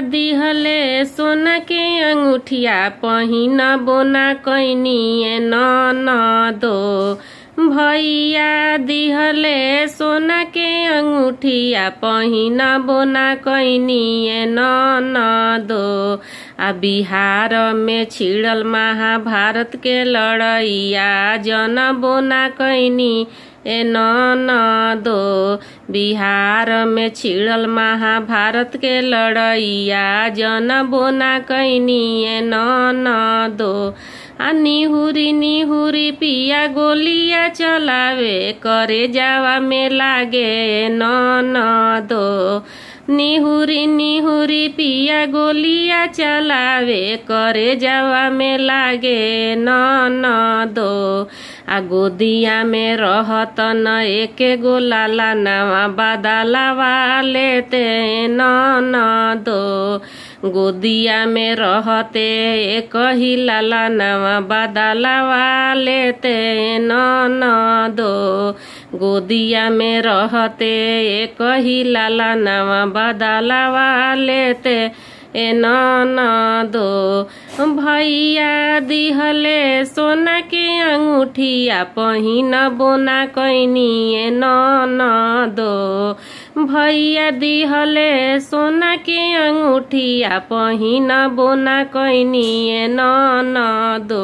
दिहले सोना के अंगूठिया पहिन बोना कैनी ननदो। भैया दिहले सोना के अंगूठिया पहिन बोना कैनी ननदो। आ बिहार में छिड़ल महाभारत के लड़ैया जन बोना कैनी ननदो। बिहार में छिड़ल महाभारत के लड़ैया जन बोना कैनी ननदो। आ निहुरी निहुरी पिया गोलिया चलावे करे जावा में लागे ननदो। निहुरी निहुरी पिया गोलिया चलावे करे जावा में लागे ननदो। आ गोदिया में रहत न एके गो लाला नवा बदलावा लेते ननदो। गोदिया में रहते एक ही लाला नवा बदलावा लेते ननदो। गोदिया में रहते एक ही लाला नवा बदलावा लेते ननदो। भैया दिहले सोना के अंगूठिया पहिन बोना कैनी ननदो। भैया दिहले सोना के अंगूठिया पहिन बोना कैनी ननदो।